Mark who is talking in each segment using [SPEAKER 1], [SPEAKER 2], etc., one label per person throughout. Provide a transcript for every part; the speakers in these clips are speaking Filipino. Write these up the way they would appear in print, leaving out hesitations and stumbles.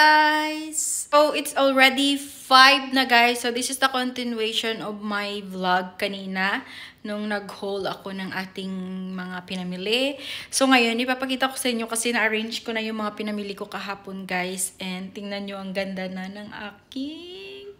[SPEAKER 1] guys! So, it's already 5 na guys. So, this is the continuation of my vlog kanina nung nag-haul ako ng ating mga pinamili. So, ngayon, ipapakita ko sa inyo kasi na-arrange ko na yung mga pinamili ko kahapon guys. And tingnan nyo, ang ganda na ng aking...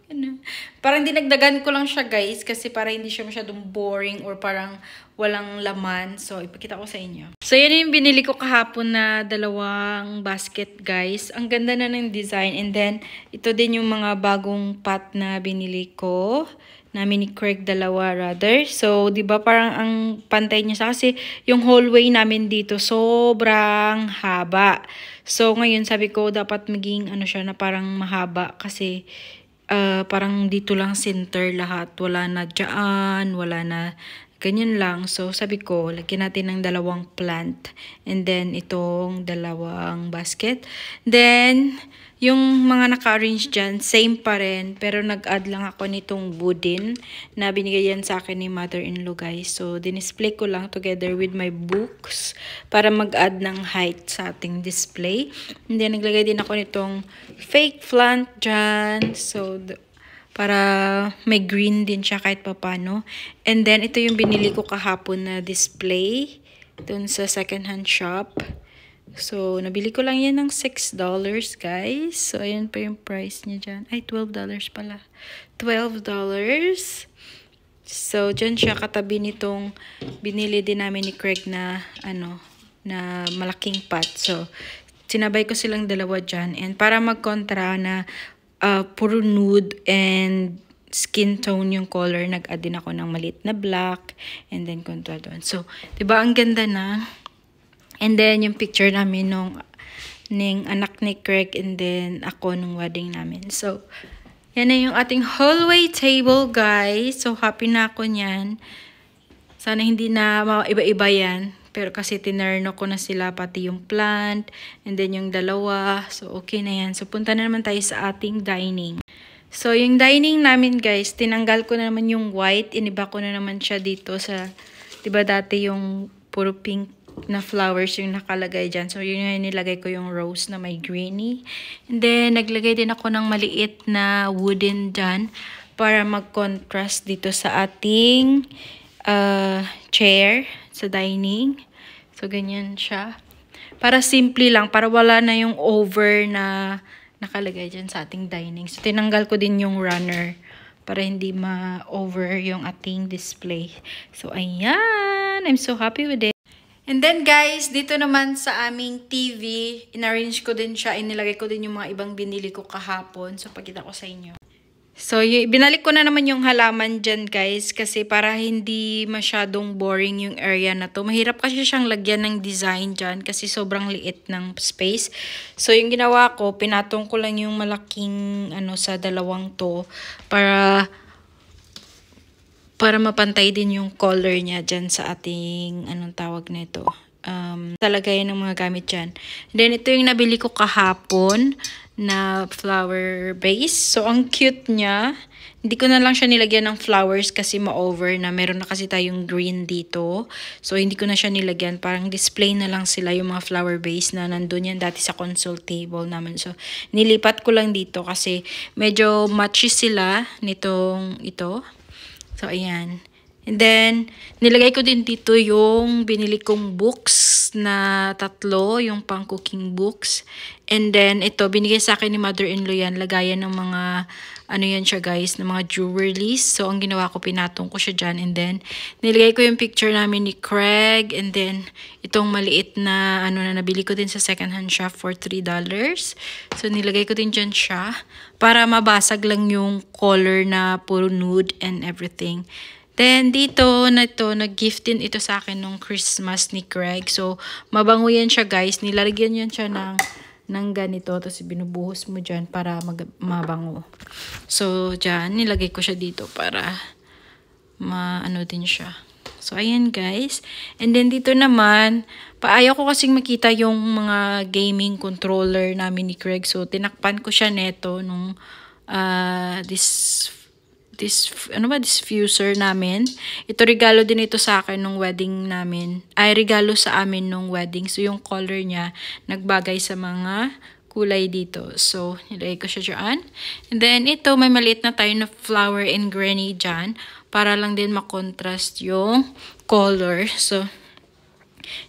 [SPEAKER 1] Parang dinagdagan ko lang siya guys kasi para hindi siya masyadong boring or parang walang laman. So, ipakita ko sa inyo. So, yan yung binili ko kahapon na dalawang basket guys. Ang ganda na ng design. And then, ito din yung mga bagong pot na binili ko. Namin ni Craig dalawa rather. So, di ba parang ang pantay niya sa kasi yung hallway namin dito sobrang haba. So, ngayon sabi ko dapat maging ano siya na parang mahaba kasi parang dito lang center lahat. Wala na dyan, wala na ganyan lang. So, sabi ko, lagyan natin ng dalawang plant. And then, itong dalawang basket. Then, yung mga naka-arrange dyan, same pa rin. Pero nag-add lang ako nitong wooden na binigay yan sa akin ni mother-in-law guys. So, dinisplay ko lang together with my books para mag-add ng height sa ating display. And then, naglagay din ako nitong fake plant dyan. So, para may green din siya kahit papano. And then, ito yung binili ko kahapon na display dun sa second-hand shop. So, nabili ko lang yan ng $6 guys. So, ayan pa yung price niya dyan. Ay, $12 pala. $12. So, dyan siya katabi nitong binili din namin ni Craig na, na malaking pot. So, sinabay ko silang dalawa dyan. And para magkontra na puro nude and skin tone yung color, nag-add din ako ng maliit na black. And then, kontra doon. So, diba ang ganda na? And then, yung picture namin nung anak ni Craig and then ako nung wedding namin. So, yan na yung ating hallway table, guys. So, happy na ako niyan. Sana hindi na iba-iba yan. Pero kasi tinerno ko na sila, pati yung plant. And then, yung dalawa. So, okay na yan. So, punta na naman tayo sa ating dining. So, yung dining namin, guys, tinanggal ko na naman yung white. Iniba ko na naman siya dito sa, diba dati yung puro pink na flowers yung nakalagay dyan. So, yun yung nilagay ko yung rose na may greeny. And then, naglagay din ako ng maliit na wooden dyan para mag-contrast dito sa ating chair sa dining. So, ganyan siya. Para simple lang, para wala na yung over na nakalagay dyan sa ating dining. So, tinanggal ko din yung runner para hindi ma-over yung ating display. So, ayan. I'm so happy with it. And then guys, dito naman sa aming TV, inarrange ko din siya, inilagay ko din yung mga ibang binili ko kahapon. So, pagkita ko sa inyo. So, binalik ko na naman yung halaman dyan guys, kasi para hindi masyadong boring yung area na to. Mahirap kasi siyang lagyan ng design dyan, kasi sobrang liit ng space. So, yung ginawa ko, pinatong ko lang yung malaking sa dalawang to, para mapantay din yung color niya dyan sa ating, anong tawag nito, talagay ng mga gamit dyan. Then, ito yung nabili ko kahapon na flower base. So, ang cute niya. Hindi ko na lang siya nilagyan ng flowers kasi ma-over na. Meron na kasi tayong green dito. So, hindi ko na siya nilagyan. Parang display na lang sila yung mga flower base na nandun yan dati sa console table naman. So, nilipat ko lang dito kasi medyo matchy sila nitong ito. So, ayan. And then, nilagay ko din dito yung binili kong books na 3, yung pang cooking books. And then, ito, binigay sa akin ni mother-in-law yan. Lagayan ng mga, yan siya guys, ng mga jewelries. So, ang ginawa ko, pinatong ko siya dyan. And then, nilagay ko yung picture namin ni Craig. And then, itong maliit na, na nabili ko din sa second-hand shop for $3. So, nilagay ko din dyan siya. Para mabasag lang yung color na puro nude and everything. Then, dito na ito, nag-gift din ito sa akin nung Christmas ni Craig. So, mabango yan siya guys. Nilalagyan yan siya ng ganito. Tapos, binubuhos mo dyan para mabango. So, dyan, nilagay ko siya dito para din siya. So, ayan guys. And then, dito naman, ayaw ko kasing makita yung mga gaming controller namin ni Craig. So, tinakpan ko siya neto nung this diffuser namin. Ito regalo din ito sa akin nung wedding namin. Ay, regalo sa amin nung wedding. So, yung color niya nagbagay sa mga kulay dito. So, nilagay ko siya dyan. And then, ito, may maliit na tayo na flower and granny dyan. Para lang din makontrast yung color. So,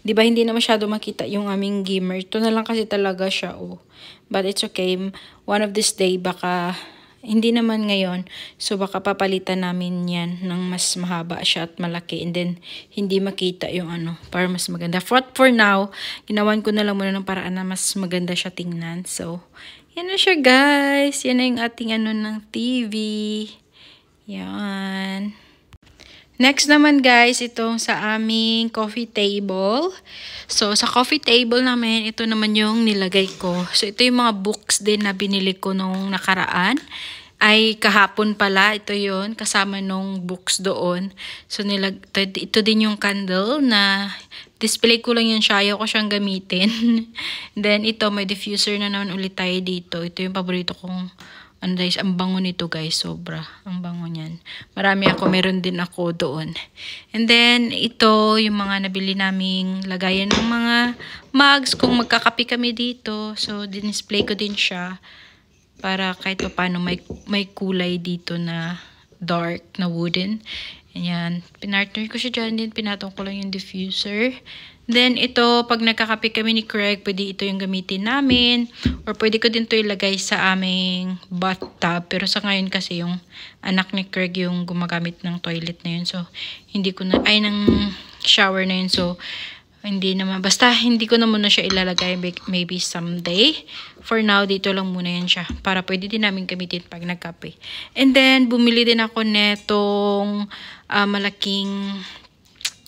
[SPEAKER 1] di ba hindi na masyado makita yung aming gimmer. Ito na lang kasi talaga siya, oh. But it's okay. One of this day, baka, hindi naman ngayon. So, baka papalitan namin yan ng mas mahaba siya at malaki. And then, hindi makita yung ano, para mas maganda. For now, ginawan ko na lang muna ng paraan na mas maganda siya tingnan. So, yan na siya, guys. Yan na yung ating ano ng TV. Yan. Next naman guys, itong sa aming coffee table. So, sa coffee table namin, ito naman yung nilagay ko. So, ito yung mga books din na binili ko nung nakaraan. Ay, kahapon pala, ito yon kasama nung books doon. So, ito din yung candle na display ko lang yun siya. Ayaw ko siyang gamitin. Then, ito, may diffuser na naman ulit tayo dito. Ito yung paborito kong ano guys, ang bango nito guys, sobra. Ang bango niyan. Marami ako, meron din ako doon. And then, ito, yung mga nabili naming lagayan ng mga mugs, kung magkakape kami dito. So, display ko din siya. Para kahit pa paano may kulay dito na dark, na wooden. Ayan, pinartner ko siya dyan din. Pinatong ko lang yung diffuser. Then, ito, pag nagkakape kami ni Craig, pwede ito yung gamitin namin. Or pwede ko din ito ilagay sa aming bathtub. Pero sa ngayon kasi yung anak ni Craig yung gumagamit ng toilet na yun. So, hindi ko na, ay, ng shower na yun. So, hindi naman, basta hindi ko na muna siya ilalagay. Maybe someday. For now, dito lang muna yan siya. Para pwede din namin gamitin pag nagkape. And then, bumili din ako netong malaking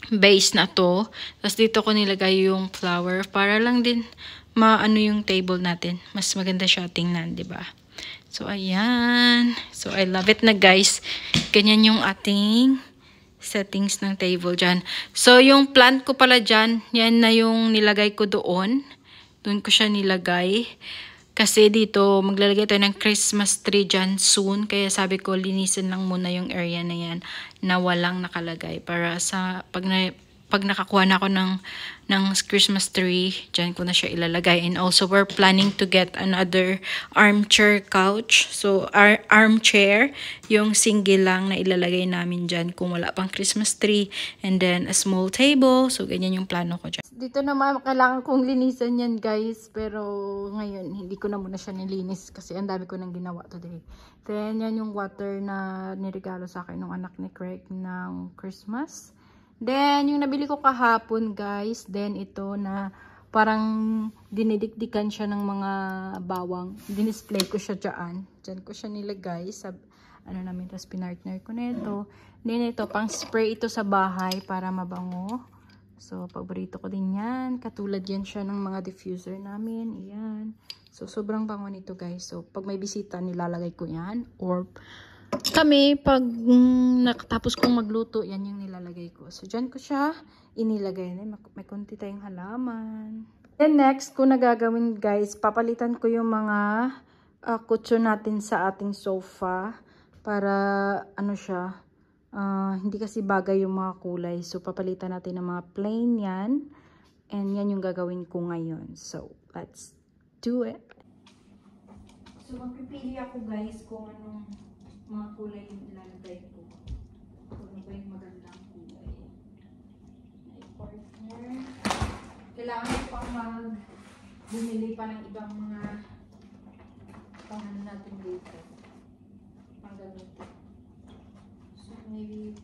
[SPEAKER 1] base na to. Tapos dito ko nilagay yung flower para lang din maano yung table natin. Mas maganda siya tingnan, 'di ba? So ayan. So I love it na guys. Ganyan yung ating settings ng table diyan. So yung plant ko pala diyan, yan na yung nilagay ko doon. Doon ko siya nilagay. Kasi dito, maglalagay tayo ng Christmas tree dyan soon. Kaya sabi ko, linisin lang muna yung area na yan na walang nakalagay. Para sa, pag nakakuha na ako ng Christmas tree, dyan ko na siya ilalagay. And also, we're planning to get another armchair couch. So, armchair, yung single lang na ilalagay namin dyan kung wala pang Christmas tree. And then, a small table. So, ganyan yung plano ko dyan. Dito naman, kailangan kong linisan yan, guys. Pero, ngayon, hindi ko na muna siya nilinis kasi ang dami ko nang ginawa today. Then, yan yung water na niregalo sa akin ng anak ni Craig ng Christmas. Then, yung nabili ko kahapon, guys. Then, ito na parang dinidikdikan siya ng mga bawang. Dinisplay ko siya dyan. Dyan ko siya nilagay sa, ano namin, tapos pinartner ko na ito. Then, ito, pang spray ito sa bahay para mabango. So, paborito ko din yan. Katulad yan siya ng mga diffuser namin. Ayan. So, sobrang bango nito, guys. So, pag may bisita, nilalagay ko yan. Or, kami, pag nakatapos kong magluto, yan yung nilalagay ko. So, dyan ko siya inilagay. May konti tayong halaman. Then, next ko na gagawin, guys, papalitan ko yung mga kutsyon natin sa ating sofa. Para, ano siya, hindi kasi bagay yung mga kulay. So, papalitan natin ng mga plain yan. And yan yung gagawin ko ngayon. So, let's do it. So, magpipili ako, guys, kung anong mga kulay yung ilalagay ko. Kung ano ba yung magandang kulay. May partner. Kailangan ko pang bumili pa ng ibang mga pangano natin dito. Pang ganito. So, maybe